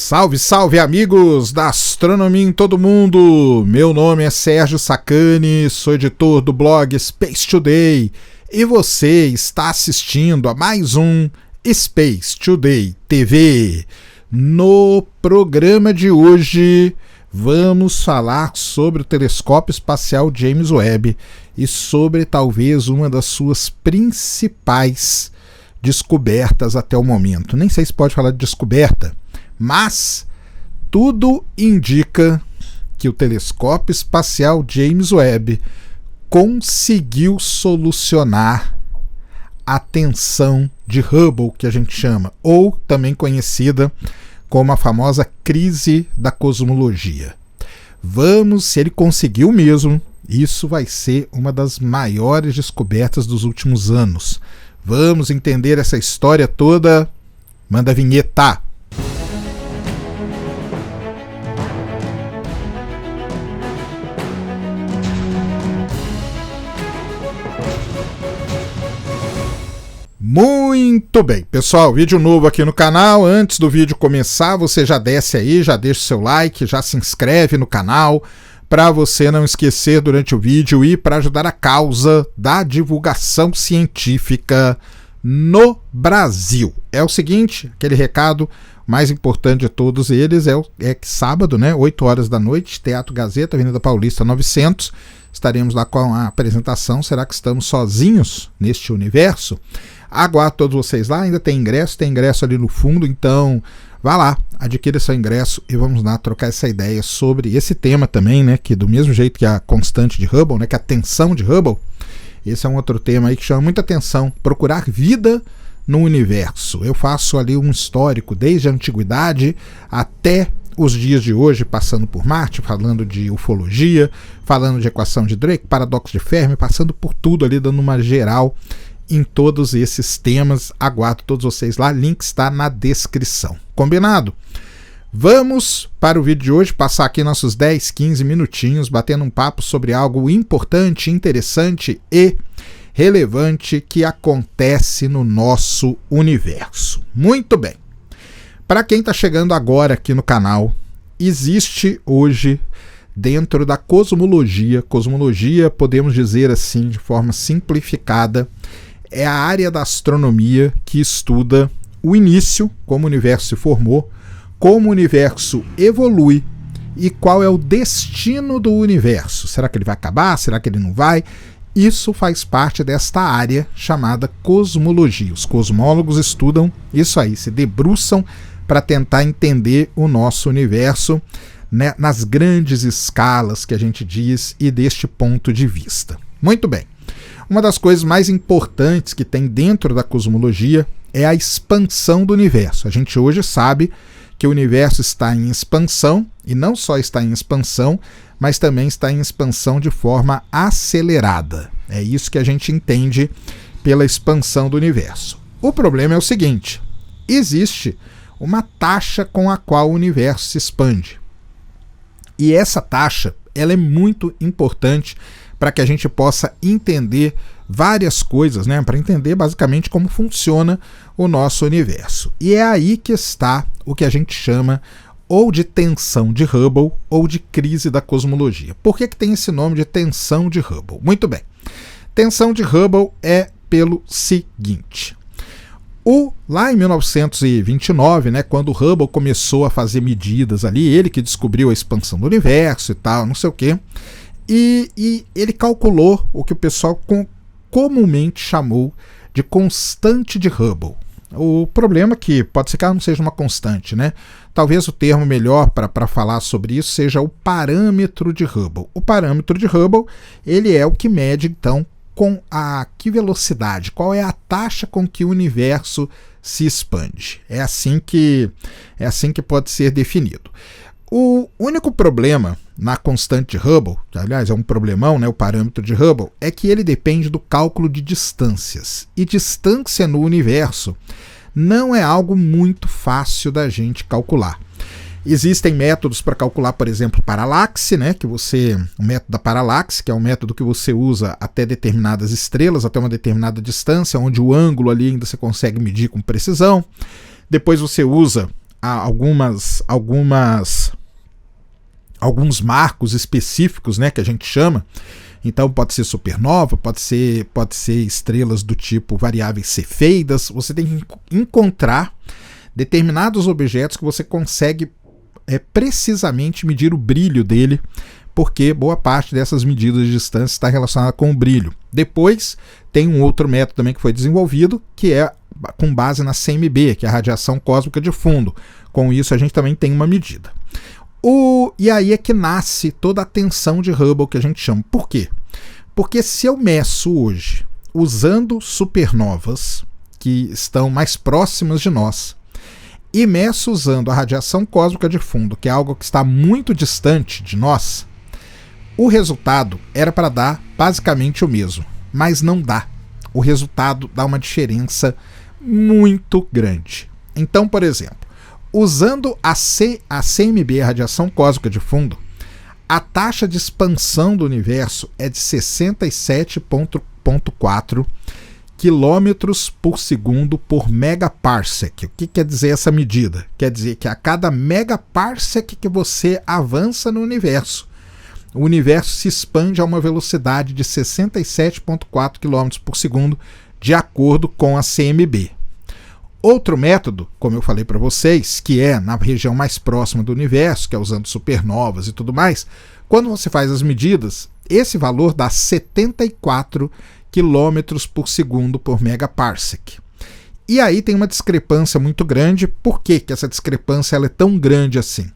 Salve, salve amigos da astronomia em todo mundo! Meu nome é Sérgio Sacani, sou editor do blog Space Today e você está assistindo a mais um Space Today TV. No programa de hoje vamos falar sobre o telescópio espacial James Webb e sobre talvez uma das suas principais descobertas até o momento. Nem sei se pode falar de descoberta, mas tudo indica que o telescópio espacial James Webb conseguiu solucionar a tensão de Hubble, que a gente chama, ou também conhecida como a famosa crise da cosmologia. Se ele conseguiu mesmo, isso vai ser uma das maiores descobertas dos últimos anos. Vamos entender essa história toda. Manda a vinheta! Muito bem, pessoal, vídeo novo aqui no canal. Antes do vídeo começar, você já desce aí, já deixa o seu like, já se inscreve no canal para você não esquecer durante o vídeo e para ajudar a causa da divulgação científica no Brasil. É o seguinte, aquele recado mais importante de todos eles é que sábado, né, 8 horas da noite, Teatro Gazeta, Avenida Paulista 900, estaremos lá com a apresentação. Será que estamos sozinhos neste universo? Aguardo todos vocês lá, ainda tem ingresso ali no fundo, então vá lá, adquira seu ingresso e vamos lá trocar essa ideia sobre esse tema também, né, que do mesmo jeito que a constante de Hubble, né, que a tensão de Hubble, esse é um outro tema aí que chama muita atenção, procurar vida no universo. Eu faço ali um histórico desde a antiguidade até os dias de hoje, passando por Marte, falando de ufologia, falando de equação de Drake, paradoxo de Fermi, passando por tudo ali, dando uma geral em todos esses temas. Aguardo todos vocês lá, link está na descrição. Combinado? Vamos para o vídeo de hoje, passar aqui nossos 10, 15 minutinhos, batendo um papo sobre algo importante, interessante e relevante que acontece no nosso universo. Muito bem. Para quem está chegando agora aqui no canal, existe hoje, dentro da cosmologia, podemos dizer assim de forma simplificada, é a área da astronomia que estuda o início, como o universo se formou, como o universo evolui e qual é o destino do universo. Será que ele vai acabar? Será que ele não vai? Isso faz parte desta área chamada cosmologia. Os cosmólogos estudam isso aí, se debruçam para tentar entender o nosso universo, né, nas grandes escalas que a gente diz e deste ponto de vista. Muito bem. Uma das coisas mais importantes que tem dentro da cosmologia é a expansão do universo. A gente hoje sabe que o universo está em expansão, e não só está em expansão, mas também está em expansão de forma acelerada. É isso que a gente entende pela expansão do universo. O problema é o seguinte: existe uma taxa com a qual o universo se expande. E essa taxa, ela é muito importante para que a gente possa entender várias coisas, né? Para entender basicamente como funciona o nosso universo. E é aí que está o que a gente chama ou de tensão de Hubble ou de crise da cosmologia. Por que tem esse nome de tensão de Hubble? Muito bem. Tensão de Hubble é pelo seguinte: lá em 1929, né, quando o Hubble começou a fazer medidas ali, ele que descobriu a expansão do universo e tal, não sei o quê, e ele calculou o que o pessoal comumente chamou de constante de Hubble. O problema é que pode ser que ela não seja uma constante, né? Talvez o termo melhor para falar sobre isso seja o parâmetro de Hubble. O parâmetro de Hubble, ele é o que mede, então, com que velocidade, qual é a taxa com que o universo se expande. É assim que pode ser definido. O único problema na constante de Hubble, que aliás é um problemão, né, o parâmetro de Hubble, é que ele depende do cálculo de distâncias. E distância no universo não é algo muito fácil da gente calcular. Existem métodos para calcular, por exemplo, paralaxe, né, o método da paralaxe, que é um método que você usa até determinadas estrelas, até uma determinada distância, onde o ângulo ali ainda você consegue medir com precisão. Depois você usa alguns marcos específicos, né, que a gente chama. Então pode ser supernova, pode ser estrelas do tipo variáveis cefeidas. Você tem que encontrar determinados objetos que você consegue precisamente medir o brilho dele, porque boa parte dessas medidas de distância está relacionada com o brilho. Depois tem um outro método também que foi desenvolvido, que é com base na CMB, que é a radiação cósmica de fundo. Com isso a gente também tem uma medida. E aí é que nasce toda a tensão de Hubble que a gente chama. Por quê? Porque se eu meço hoje usando supernovas que estão mais próximas de nós e meço usando a radiação cósmica de fundo, que é algo que está muito distante de nós, o resultado era para dar basicamente o mesmo, mas não dá. O resultado dá uma diferença muito grande. Então, por exemplo, usando a CMB, a radiação cósmica de fundo, a taxa de expansão do universo é de 67,4 quilômetros por segundo por megaparsec. O que quer dizer essa medida? Quer dizer que a cada megaparsec que você avança no universo, o universo se expande a uma velocidade de 67,4 km por segundo, de acordo com a CMB. Outro método, como eu falei para vocês, que é na região mais próxima do universo, que é usando supernovas e tudo mais, quando você faz as medidas, esse valor dá 74 km por segundo por megaparsec. E aí tem uma discrepância muito grande. Por que essa discrepância ela é tão grande assim?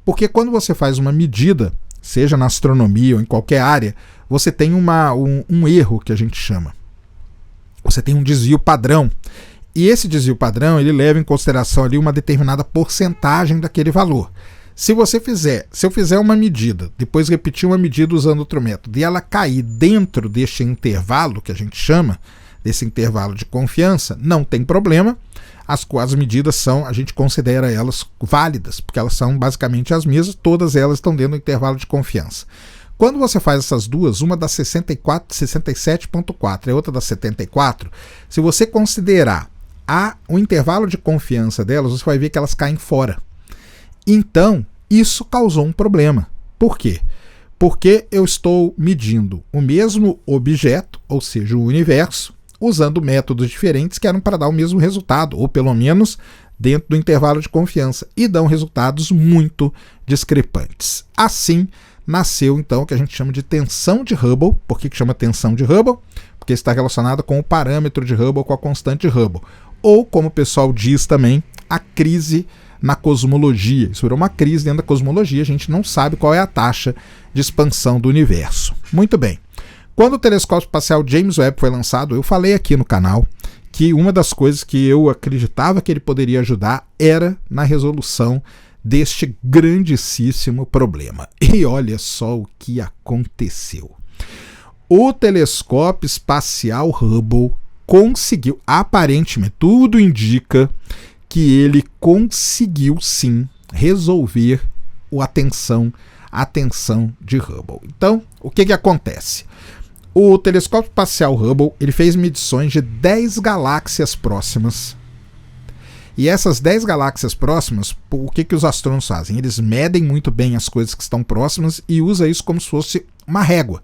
Porque quando você faz uma medida, seja na astronomia ou em qualquer área, você tem um erro que a gente chama. Você tem um desvio padrão. E esse desvio padrão ele leva em consideração ali uma determinada porcentagem daquele valor. Se eu fizer uma medida, depois repetir uma medida usando outro método, e ela cair dentro deste intervalo que a gente chama, desse intervalo de confiança, não tem problema. As medidas a gente considera elas válidas, porque elas são basicamente as mesmas, todas elas estão dentro do intervalo de confiança. Quando você faz essas duas, uma dá 67,4 e outra dá 74, se você considerar o intervalo de confiança delas, você vai ver que elas caem fora. Então, isso causou um problema. Por quê? Porque eu estou medindo o mesmo objeto, ou seja, o universo, usando métodos diferentes que eram para dar o mesmo resultado, ou pelo menos dentro do intervalo de confiança, e dão resultados muito discrepantes. Assim, nasceu então o que a gente chama de tensão de Hubble. Por que chama tensão de Hubble? Porque está relacionado com o parâmetro de Hubble, com a constante de Hubble. Ou, como o pessoal diz também, a crise na cosmologia. Isso virou uma crise dentro da cosmologia, a gente não sabe qual é a taxa de expansão do universo. Muito bem. Quando o telescópio espacial James Webb foi lançado, eu falei aqui no canal que uma das coisas que eu acreditava que ele poderia ajudar era na resolução deste grandíssimo problema. E olha só o que aconteceu. O telescópio espacial Hubble conseguiu, aparentemente, tudo indica que ele conseguiu sim resolver a tensão de Hubble. Então, o que acontece? O telescópio espacial Hubble ele fez medições de 10 galáxias próximas. E essas 10 galáxias próximas, o que os astrônomos fazem? Eles medem muito bem as coisas que estão próximas e usam isso como se fosse uma régua,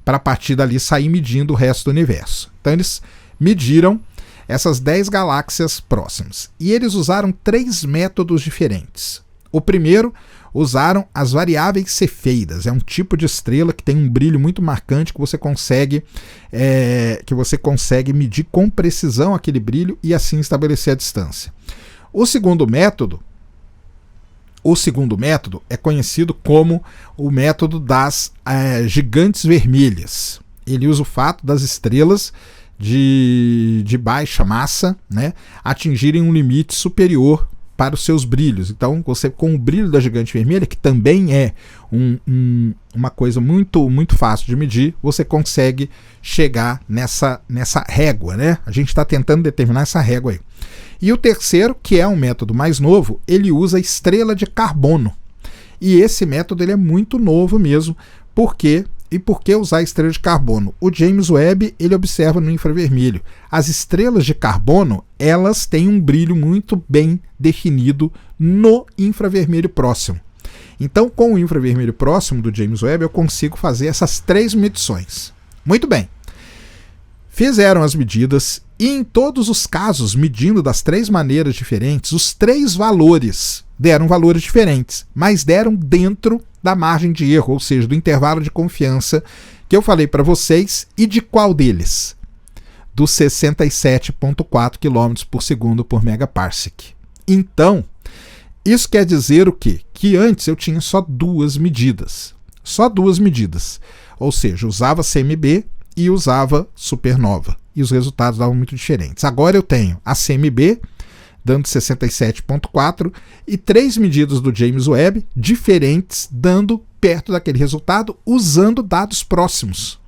para a partir dali sair medindo o resto do universo. Então eles mediram essas 10 galáxias próximas. E eles usaram 3 métodos diferentes. O primeiro, usaram as variáveis cefeidas. É um tipo de estrela que tem um brilho muito marcante que você consegue medir com precisão aquele brilho e assim estabelecer a distância. O segundo método é conhecido como o método das gigantes vermelhas. Ele usa o fato das estrelas de baixa massa, né, atingirem um limite superior para os seus brilhos. Então, você com o brilho da gigante vermelha, que também é uma coisa muito, muito fácil de medir, você consegue chegar nessa régua, né? A gente está tentando determinar essa régua aí. E o terceiro, que é um método mais novo, ele usa estrela de carbono. E esse método ele é muito novo mesmo, porque E por que usar estrela de carbono? O James Webb ele observa no infravermelho. As estrelas de carbono elas têm um brilho muito bem definido no infravermelho próximo. Então, com o infravermelho próximo do James Webb, eu consigo fazer essas 3 medições. Muito bem. Fizeram as medidas e em todos os casos, medindo das 3 maneiras diferentes, os 3 valores deram valores diferentes, mas deram dentro da margem de erro, ou seja, do intervalo de confiança que eu falei para vocês. E de qual deles? Dos 67,4 km por segundo por megaparsec. Então, isso quer dizer o quê? Que antes eu tinha só 2 medidas. Só 2 medidas. Ou seja, usava CMB e usava supernova. E os resultados davam muito diferentes. Agora eu tenho a CMB, dando 67,4, e 3 medidas do James Webb diferentes, dando perto daquele resultado, usando dados próximos.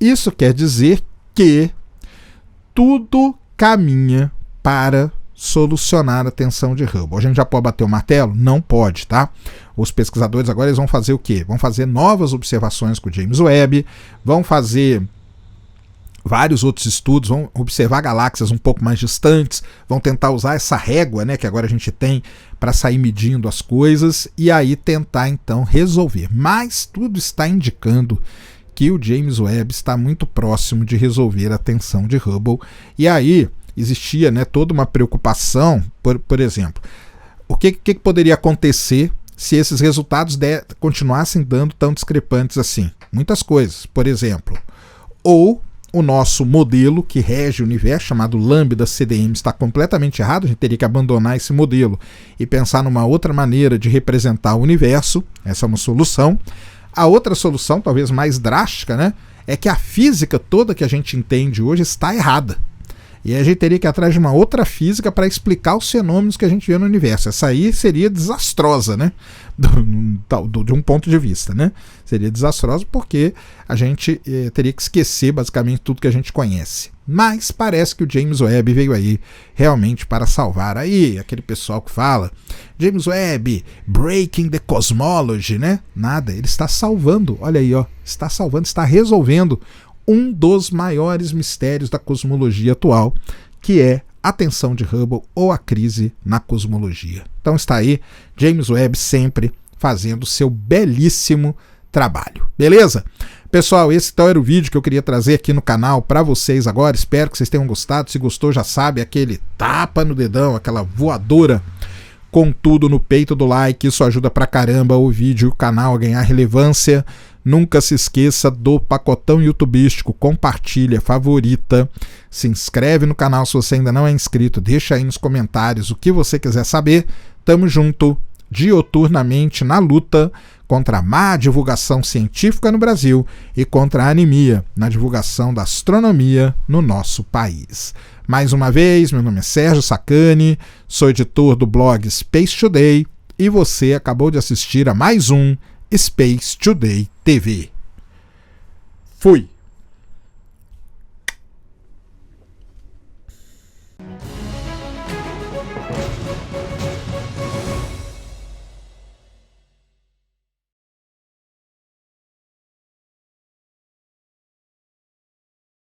Isso quer dizer que tudo caminha para solucionar a tensão de Hubble. A gente já pode bater o martelo? Não pode, tá? Os pesquisadores agora eles vão fazer o quê? Vão fazer novas observações com o James Webb, vão fazer vários outros estudos, vão observar galáxias um pouco mais distantes, vão tentar usar essa régua, né, que agora a gente tem para sair medindo as coisas e aí tentar então resolver. Mas tudo está indicando que o James Webb está muito próximo de resolver a tensão de Hubble. E aí existia, né, toda uma preocupação, por exemplo, o que poderia acontecer se esses resultados continuassem dando tão discrepantes assim? Muitas coisas, por exemplo, ou o nosso modelo que rege o universo, chamado Lambda CDM, está completamente errado, a gente teria que abandonar esse modelo e pensar numa outra maneira de representar o universo. Essa é uma solução. A outra solução, talvez mais drástica, né, é que a física toda que a gente entende hoje está errada. E a gente teria que ir atrás de uma outra física para explicar os fenômenos que a gente vê no universo. Essa aí seria desastrosa, né? De um ponto de vista, né? Seria desastrosa porque a gente teria que esquecer basicamente tudo que a gente conhece. Mas parece que o James Webb veio aí realmente para salvar. Aí aquele pessoal que fala James Webb, breaking the cosmology, né? Nada, ele está salvando, olha aí, ó, está salvando, está resolvendo um dos maiores mistérios da cosmologia atual, que é a tensão de Hubble ou a crise na cosmologia. Então está aí James Webb sempre fazendo seu belíssimo trabalho. Beleza? Pessoal, esse então era o vídeo que eu queria trazer aqui no canal para vocês agora. Espero que vocês tenham gostado. Se gostou, já sabe, aquele tapa no dedão, aquela voadora com tudo no peito do like. Isso ajuda pra caramba o vídeo e o canal a ganhar relevância. Nunca se esqueça do pacotão youtubístico, compartilha, favorita, se inscreve no canal se você ainda não é inscrito, deixa aí nos comentários o que você quiser saber. Tamo junto, dioturnamente na luta contra a má divulgação científica no Brasil e contra a anemia na divulgação da astronomia no nosso país. Mais uma vez, meu nome é Sérgio Sacani, sou editor do blog Space Today e você acabou de assistir a mais um Space Today TV. Fui!